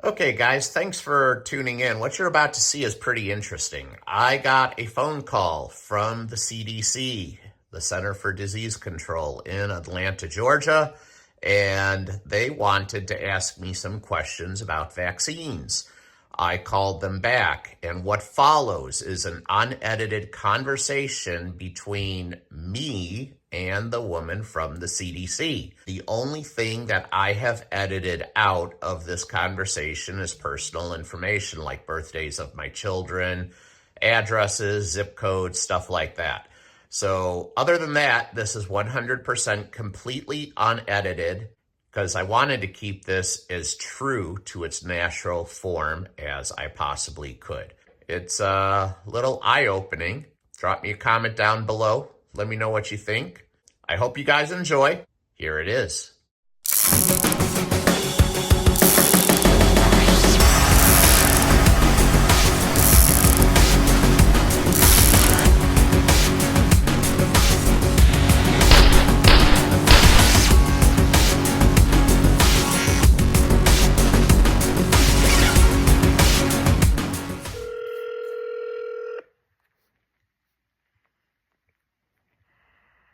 Okay, guys, thanks for tuning in. What you're about to see is pretty interesting. I got a phone call from the CDC, the Center for Disease Control in Atlanta, Georgia, and they wanted to ask me some questions about vaccines. I called them back, and what follows is an unedited conversation between me and the woman from the CDC. The only thing that I have edited out of this conversation is personal information like birthdays of my children, addresses, zip codes, stuff like that. So, other than that, this is 100% completely unedited because I wanted to keep this as true to its natural form as I possibly could. It's a little eye-opening. Drop me a comment down below. Let me know what you think. I hope you guys enjoy. Here it is.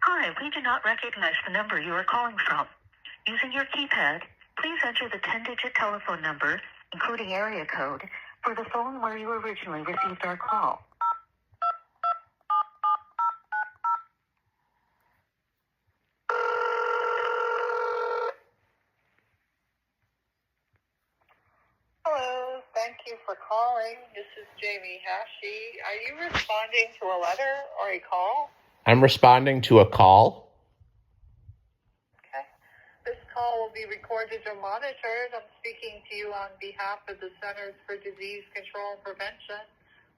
Hi, we do not recognize the number you are calling from. Using your keypad, please enter the 10-digit telephone number, including area code, for the phone where you originally received our call. Hello, thank you for calling. This is Jamie Hashi. Are you responding to a letter or a call? I'm responding to a call. Okay. This call will be recorded or monitored. I'm speaking to you on behalf of the Centers for Disease Control and Prevention.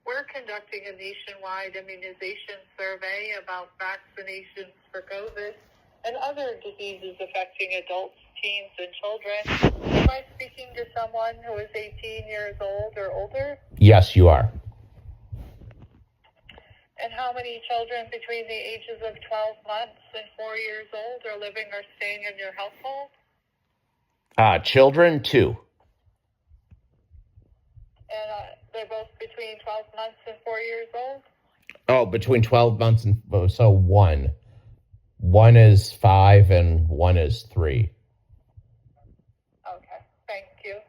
We're conducting a nationwide immunization survey about vaccinations for COVID and other diseases affecting adults, teens, and children. Am I speaking to someone who is 18 years old or older? Yes, you are. And how many children between the ages of 12 months and 4 years old are living or staying in your household? Children, 2. And they're both between 12 months and 4 years old? Oh, between 12 months and so 1. 1 is 5 and 1 is 3. Okay, thank you.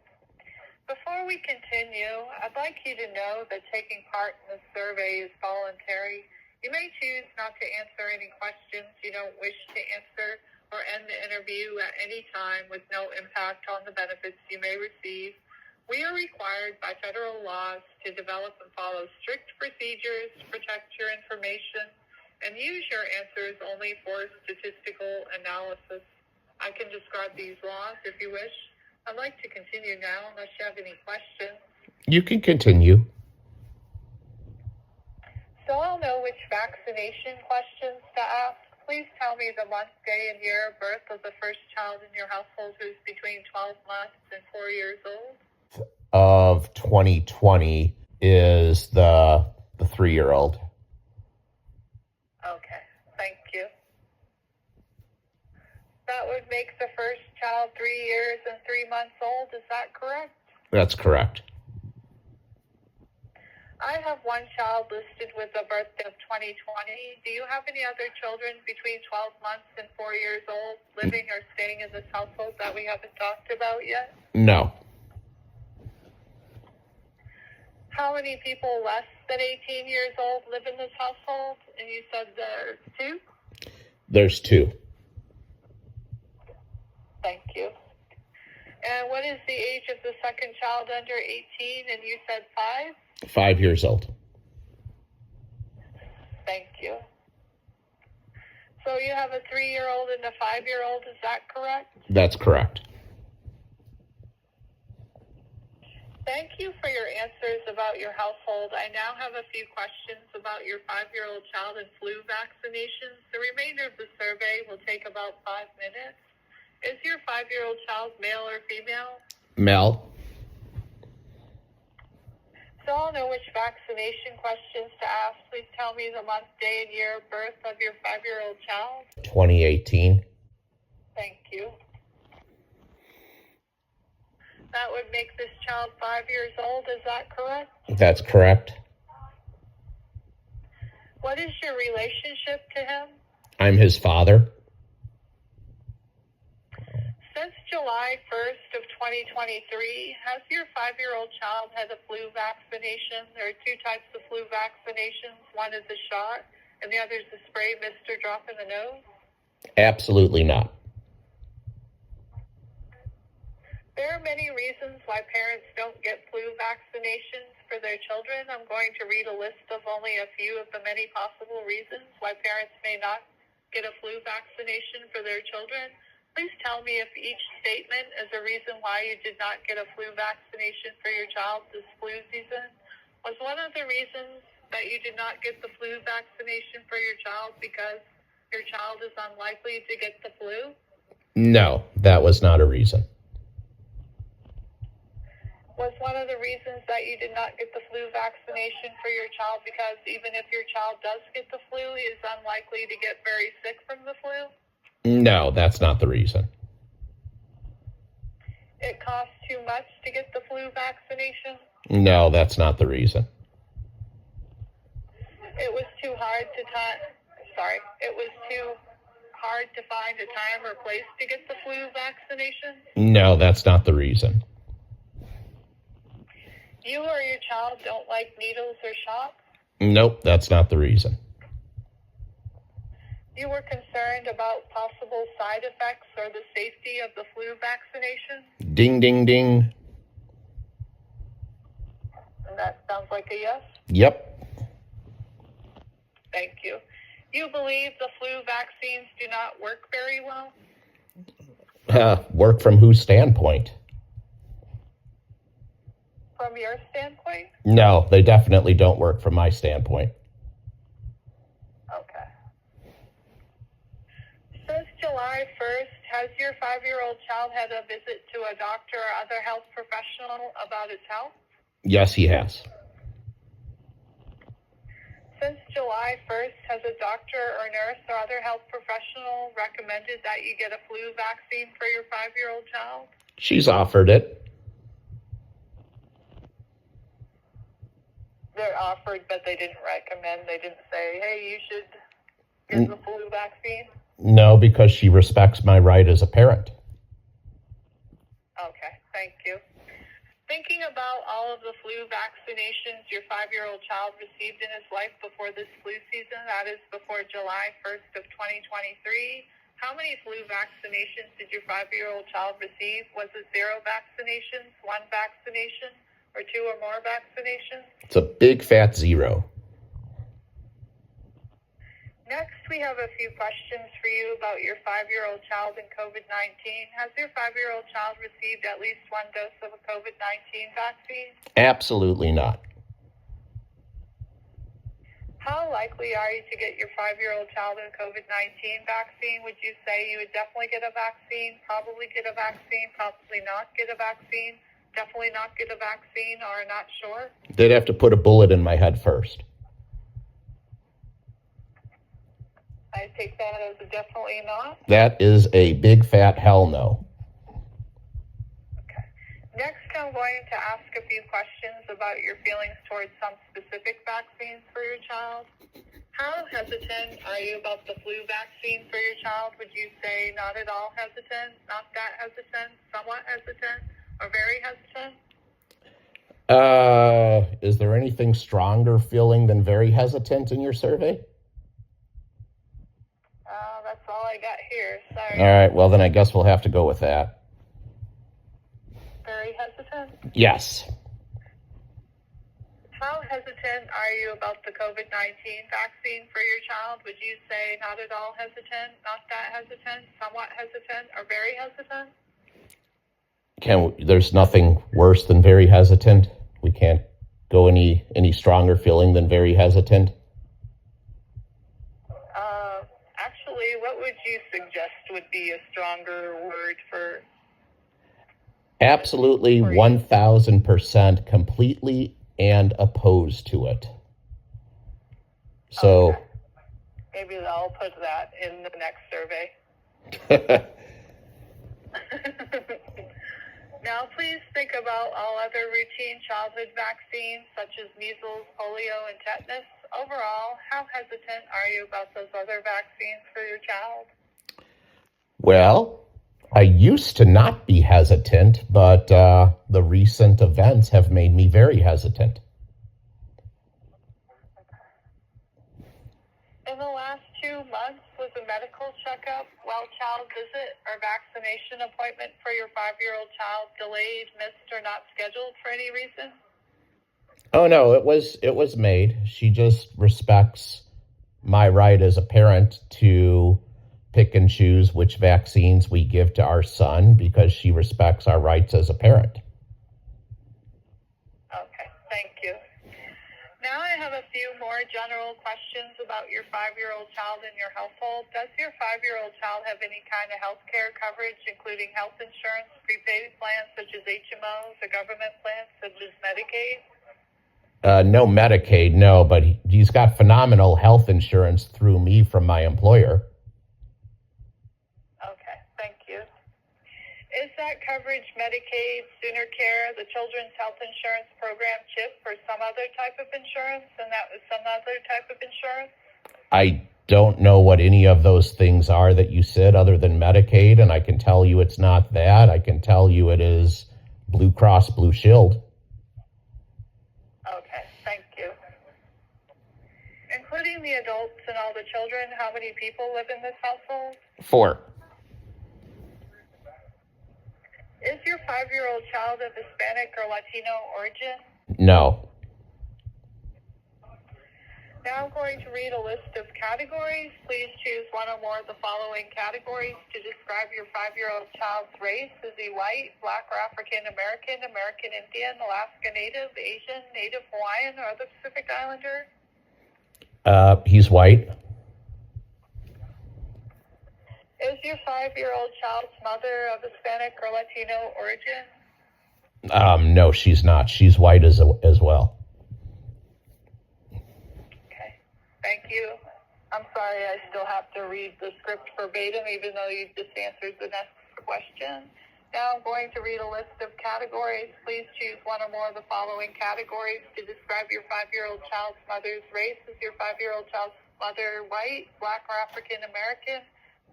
Before we continue, I'd like you to know that taking part in this survey is voluntary. You may choose not to answer any questions you don't wish to answer or end the interview at any time with no impact on the benefits you may receive. We are required by federal laws to develop and follow strict procedures to protect your information and use your answers only for statistical analysis. I can describe these laws if you wish. I'd like to continue now unless you have any questions. You can continue. So I'll know which vaccination questions to ask. Please tell me the month, day, and year of birth of the first child in your household who's between 12 months and 4 years old. Of 2020 is the 3-year-old. Okay, thank you. That would make the first child 3 years and 3 months old. Is that correct? That's correct. I have one child listed with a birthday of 2020. Do you have any other children between 12 months and 4 years old living or staying in this household that we haven't talked about yet? No. How many people less than 18 years old live in this household? And you said there's 2? There's 2. Thank you. And what is the age of the second child under 18? And you said 5? 5 years old. Thank you. So you have a 3-year-old and a 5-year-old, is that correct? That's correct. Thank you for your answers about your household. I now have a few questions about your 5-year-old child and flu vaccinations. The remainder of the survey will take about 5 minutes. Is your 5-year-old child male or female? Mel. So I'll know which vaccination questions to ask. Please tell me the month, day, and year of birth of your 5-year-old child. 2018. Thank you. That would make this child 5 years old, is that correct? That's correct. What is your relationship to him? I'm his father. Since July 1st of 2023, has your 5-year-old child had a flu vaccination? There are 2 types of flu vaccinations. One is a shot, and the other is a spray, mist, or drop in the nose. Absolutely not. There are many reasons why parents don't get flu vaccinations for their children. I'm going to read a list of only a few of the many possible reasons why parents may not get a flu vaccination for their children. Please tell me if each statement is a reason why you did not get a flu vaccination for your child this flu season. Was one of the reasons that you did not get the flu vaccination for your child because your child is unlikely to get the flu? No, that was not a reason. Was one of the reasons that you did not get the flu vaccination for your child because even if your child does get the flu, he is unlikely to get very sick from the flu? No, that's not the reason. It costs too much to get the flu vaccination? No, that's not the reason. It was too hard to find a time or place to get the flu vaccination? No, that's not the reason. You or your child don't like needles or shots? Nope, that's not the reason. You were concerned about possible side effects or the safety of the flu vaccination? Ding, ding, ding. And that sounds like a yes? Yep. Thank you. You believe the flu vaccines do not work very well? Work from whose standpoint? From your standpoint? No, they definitely don't work from my standpoint. Okay. Since July 1st, has your 5-year-old child had a visit to a doctor or other health professional about its health? Yes, he has. Since July 1st, has a doctor or nurse or other health professional recommended that you get a flu vaccine for your 5-year-old child? She's offered it. They're offered, but they didn't recommend. They didn't say, hey, you should get the flu vaccine? No, because she respects my right as a parent. Okay, thank you. Thinking about all of the flu vaccinations your 5-year-old child received in his life before this flu season, that is before July 1st of 2023, how many flu vaccinations did your 5-year-old child receive? Was it 0 vaccinations, 1 vaccination, or 2 or more vaccinations? It's a big fat 0. Next, we have a few questions for you about your 5-year-old child and COVID-19. Has your 5-year-old child received at least 1 dose of a COVID-19 vaccine? Absolutely not. How likely are you to get your 5-year-old child a COVID-19 vaccine? Would you say you would definitely get a vaccine, probably get a vaccine, possibly not get a vaccine, definitely not get a vaccine, or not sure? They'd have to put a bullet in my head first. I take that as a definitely not. That is a big fat hell no. Okay. Next, I'm going to ask a few questions about your feelings towards some specific vaccines for your child. How hesitant are you about the flu vaccine for your child? Would you say not at all hesitant, not that hesitant, somewhat hesitant, or very hesitant? Is there anything stronger feeling than very hesitant in your survey? That's all I got here. Sorry. All right, well then I guess we'll have to go with that. Very hesitant? Yes. How hesitant are you about the COVID-19 vaccine for your child? Would you say not at all hesitant, not that hesitant, somewhat hesitant, or very hesitant? There's nothing worse than very hesitant. We can't go any stronger feeling than very hesitant. Actually, what would you suggest would be a stronger word for? Absolutely, 1,000% completely and opposed to it. So okay. Maybe I'll put that in the next survey. Now, please think about all other routine childhood vaccines, such as measles, polio, and tetanus. Overall, how hesitant are you about those other vaccines for your child? Well, I used to not be hesitant, but the recent events have made me very hesitant. In the last 2 months, was a medical checkup, well-child visit, or vaccination appointment for your 5-year-old child delayed, missed, or not scheduled for any reason? Oh no, it was made. She just respects my right as a parent to pick and choose which vaccines we give to our son because she respects our rights as a parent. Okay, thank you. Now I have a few more general questions about your 5-year-old child in your household. Does your 5-year-old child have any kind of health care coverage, including health insurance, prepaid plans such as HMOs, or government plans such as Medicaid? No Medicaid, no, but he's got phenomenal health insurance through me from my employer. Okay, thank you. Is that coverage Medicaid, Sooner Care, the Children's Health Insurance Program, CHIP, or some other type of insurance? And that was some other type of insurance? I don't know what any of those things are that you said other than Medicaid, and I can tell you it's not that. I can tell you it is Blue Cross Blue Shield. Okay, thank you. Including the adults and all the children, how many people live in this household? 4. Is your 5-year-old child of Hispanic or Latino origin? No. Now I'm going to read a list of categories. Please choose one or more of the following categories to describe your 5-year-old child's race. Is he white, black, or African American, American Indian, Alaska Native, Asian, Native Hawaiian, or other Pacific Islander? He's white. Is your 5-year-old child's mother of Hispanic or Latino origin? No, she's not. She's white as well. Okay, thank you. I'm sorry I still have to read the script verbatim, even though you just answered the next question. Now I'm going to read a list of categories. Please choose one or more of the following categories to describe your 5-year-old child's mother's race. Is your 5-year-old child's mother white, black, or African American,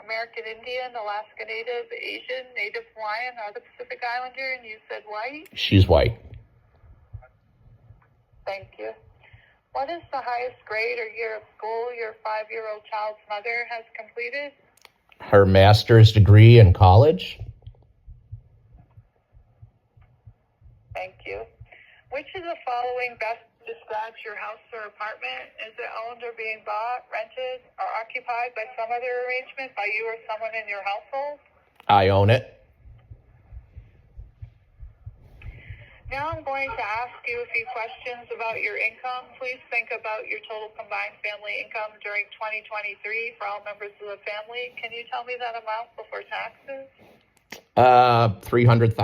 American Indian, Alaska Native, Asian, Native Hawaiian, or the Pacific Islander? And you said white? She's white. Thank you. What is the highest grade or year of school your 5-year-old child's mother has completed? Her master's degree in college. Thank you. Which of the following best describes your house or apartment? Is it owned or being bought, rented, or occupied by some other arrangement by you or someone in your household? I own it. Now I'm going to ask you a few questions about your income. Please think about your total combined family income during 2023 for all members of the family. Can you tell me that amount before taxes? $300,000.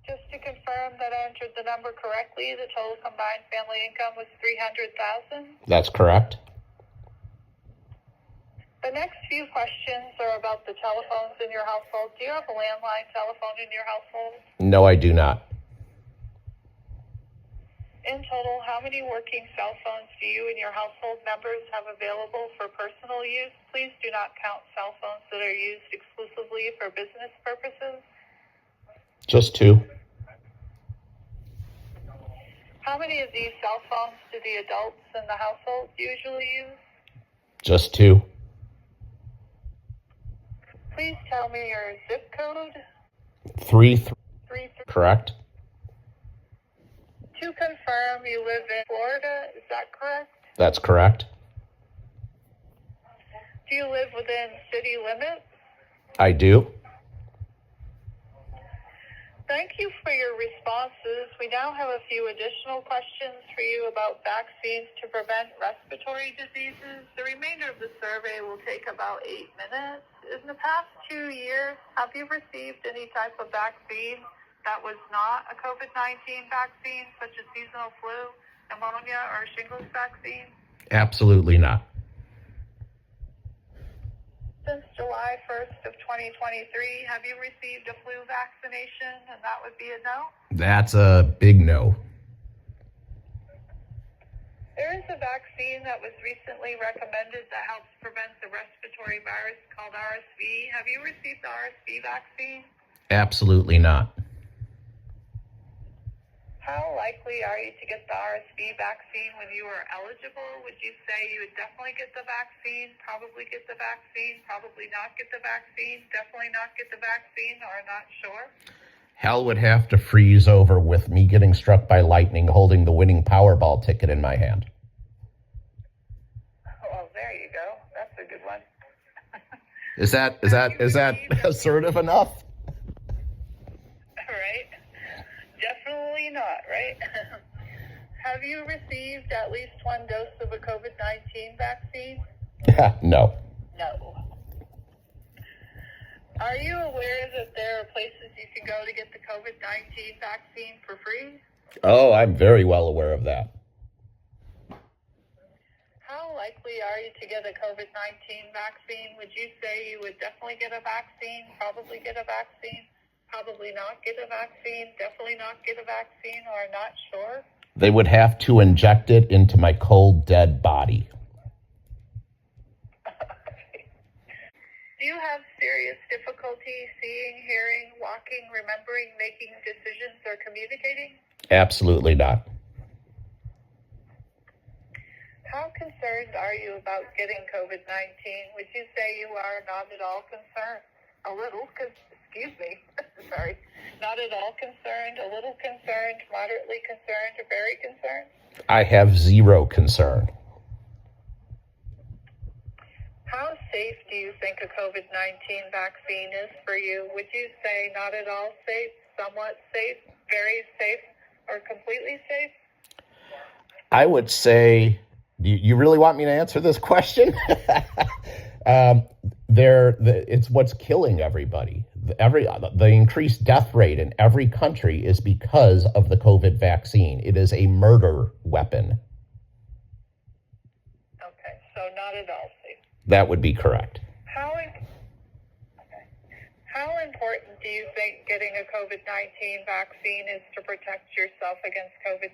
Just to confirm that I entered the number correctly, the total combined family income was $300,000. That's correct. The next few questions are about the telephones in your household. Do you have a landline telephone in your household? No, I do not. In total, how many working cell phones do you and your household members have available for personal use? Please do not count cell phones that are used exclusively for business purposes. Just 2. How many of these cell phones do the adults in the household usually use? Just 2. Please tell me your zip code. 3. Correct. To confirm, you live in Florida, is that correct? That's correct. Do you live within city limits? I do. Thank you for your responses. We now have a few additional questions for you about vaccines to prevent respiratory diseases. The remainder of the survey will take about 8 minutes. In the past 2 years, have you received any type of vaccine that was not a COVID-19 vaccine, such as seasonal flu, pneumonia, or shingles vaccine? Absolutely not. Since July 1st of 2023, have you received a flu vaccination? And that would be a no. That's a big no. There is a vaccine that was recently recommended that helps prevent the respiratory virus called RSV. Have you received the RSV vaccine? Absolutely not. How likely are you to get the RSV vaccine when you are eligible? Would you say you would definitely get the vaccine, probably get the vaccine, probably not get the vaccine, definitely not get the vaccine, or not sure? Hell would have to freeze over with me getting struck by lightning holding the winning Powerball ticket in my hand. Well, there you go. That's a good one. Is that assertive enough? Right? Definitely not, right? Have you received at least one dose of a COVID-19 vaccine? No. No. Are you aware that there are places you can go to get the COVID-19 vaccine for free? Oh, I'm very well aware of that. How likely are you to get a COVID-19 vaccine? Would you say you would definitely get a vaccine, probably get a vaccine, probably not get a vaccine, definitely not get a vaccine, or not sure? They would have to inject it into my cold, dead body. Do you have serious difficulty seeing, hearing, walking, remembering, making decisions, or communicating? Absolutely not. How concerned are you about getting COVID-19? Would you say you are not at all concerned? A little, sorry. Not at all concerned, a little concerned, moderately concerned, or very concerned? I have zero concern. How safe do you think a COVID-19 vaccine is for you? Would you say not at all safe, somewhat safe, very safe, or completely safe? I would say, you really want me to answer this question? It's what's killing everybody. The increased death rate in every country is because of the COVID vaccine. It is a murder weapon. Okay, so not at all safe. That would be correct. How important do you think getting a COVID-19 vaccine is to protect yourself against COVID-19?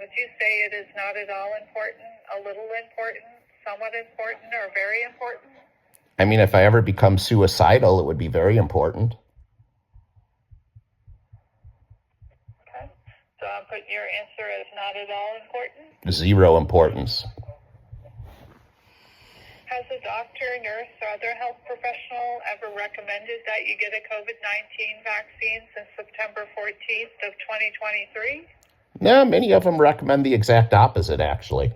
Would you say it is not at all important, a little important, somewhat important, or very important? I mean, if I ever become suicidal, it would be very important. Okay, so I'm putting your answer as not at all important. Zero importance. Has a doctor, nurse, or other health professional ever recommended that you get a COVID-19 vaccine since September 14th of 2023? No, many of them recommend the exact opposite, actually.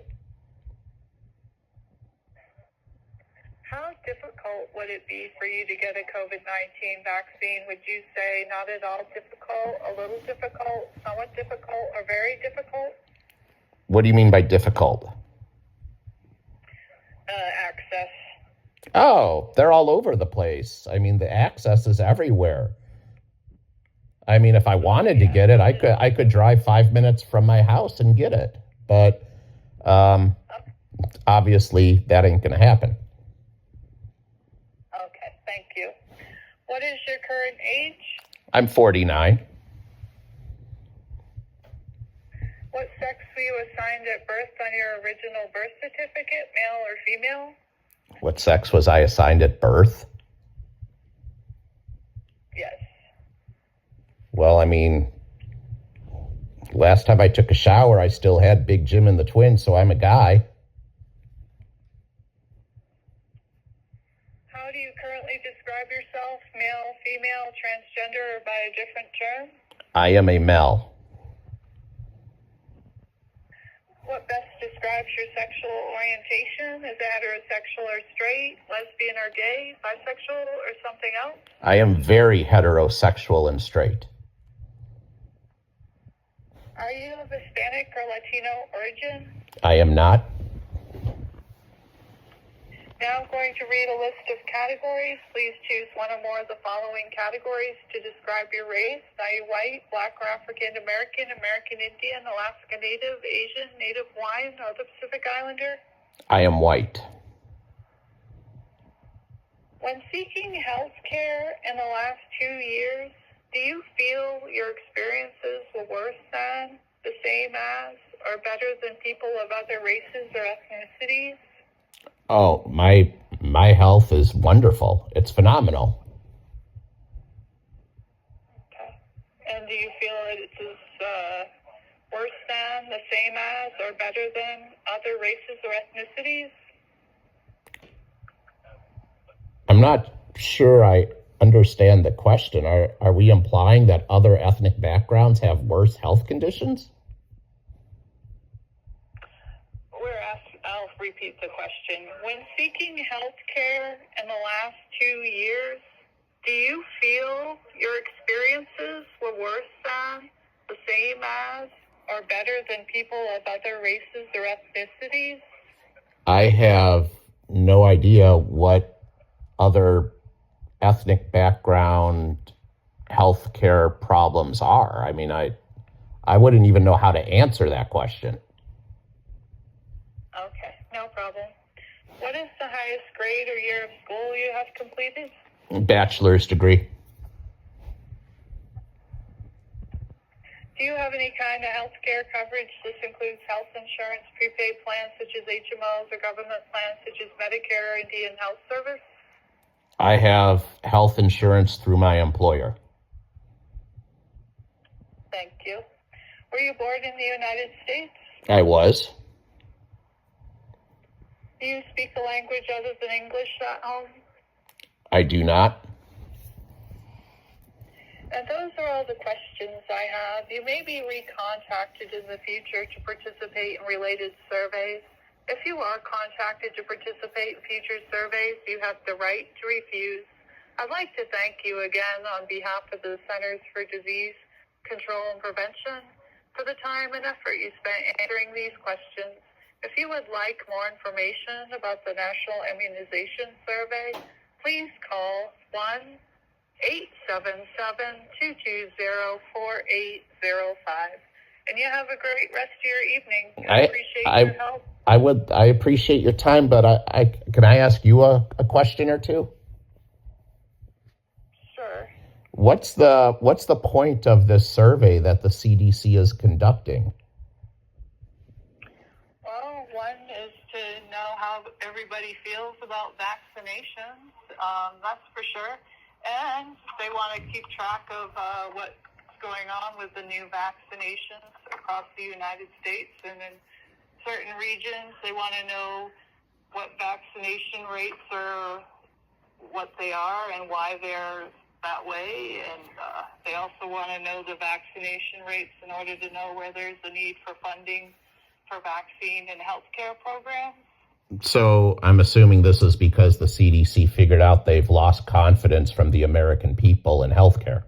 How difficult would it be for you to get a COVID-19 vaccine? Would you say not at all difficult, a little difficult, somewhat difficult, or very difficult? What do you mean by difficult? Access. Oh, they're all over the place. I mean, the access is everywhere. I mean, if I wanted to get it, I could drive 5 minutes from my house and get it. But obviously, that ain't going to happen. Okay, thank you. What is your current age? I'm 49. What sex were you assigned at birth on your original birth certificate, male or female? What sex was I assigned at birth? Yes. Well, I mean, last time I took a shower, I still had Big Jim and the twins, so I'm a guy. How do you currently describe yourself? Male, female, transgender, or by a different term? I am a male. What best describes your sexual orientation? Is it heterosexual or straight, lesbian or gay, bisexual, or something else? I am very heterosexual and straight. Are you of Hispanic or Latino origin? I am not. Now I'm going to read a list of categories. Please choose one or more of the following categories to describe your race. Are you white, black or African American, American Indian, Alaska Native, Asian, Native Hawaiian, or the Pacific Islander? I am white. When seeking health care in the last 2 years, do you feel your experiences were worse than, the same as, or better than people of other races or ethnicities? Oh, my health is wonderful. It's phenomenal. Okay. And do you feel it is worse than, the same as, or better than other races or ethnicities? I'm not sure I understand the question. Are we implying that other ethnic backgrounds have worse health conditions? I'll repeat the question. When seeking health care in the last 2 years, do you feel your experiences were worse than, the same as, or better than people of other races or ethnicities? I have no idea what other ethnic background healthcare problems are. I mean, I wouldn't even know how to answer that question. Okay, no problem. What is the highest grade or year of school you have completed? Bachelor's degree. Do you have any kind of health care coverage? This includes health insurance, prepaid plans such as HMOs, or government plans such as Medicare or Indian Health Service? I have health insurance through my employer. Thank you. Were you born in the United States? I was. Do you speak a language other than English at home? I do not. And those are all the questions I have. You may be recontacted in the future to participate in related surveys. If you are contacted to participate in future surveys, you have the right to refuse. I'd like to thank you again on behalf of the Centers for Disease Control and Prevention for the time and effort you spent answering these questions. If you would like more information about the National Immunization Survey, please call 1-877-220-4805. And you have a great rest of your evening. I appreciate your help. I appreciate your time, but I can I ask you a question or two? Sure. What's the point of this survey that the CDC is conducting? Well, one is to know how everybody feels about vaccinations. That's for sure. And they want to keep track of what's going on with the new vaccinations across the United States. And in certain regions, they want to know what vaccination rates are, what they are, and why they're that way. And they also want to know the vaccination rates in order to know where there's a need for funding for vaccine and healthcare programs. So I'm assuming this is because the CDC figured out they've lost confidence from the American people in healthcare.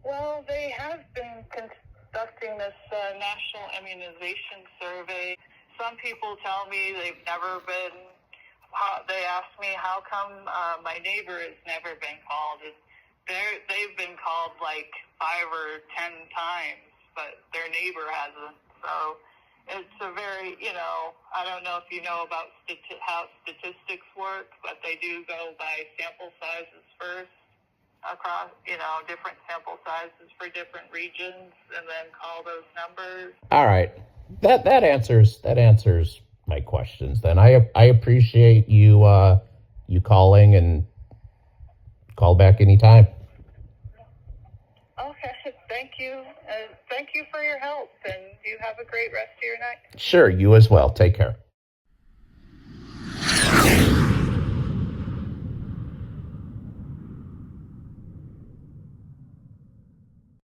Well, they have been conducting this national immunization survey. Some people tell me they've never been. They ask me how come my neighbor has never been called. And they've been called like 5 or 10 times, but their neighbor hasn't. So it's a very, I don't know if you know about how statistics work, but they do go by sample sizes first across, different sample sizes for different regions, and then call those numbers. All right. That answers my questions. Then I appreciate you calling, and call back anytime. Okay, thank you. Thank you for your help, and you have a great rest of your night. Sure, you as well. Take care.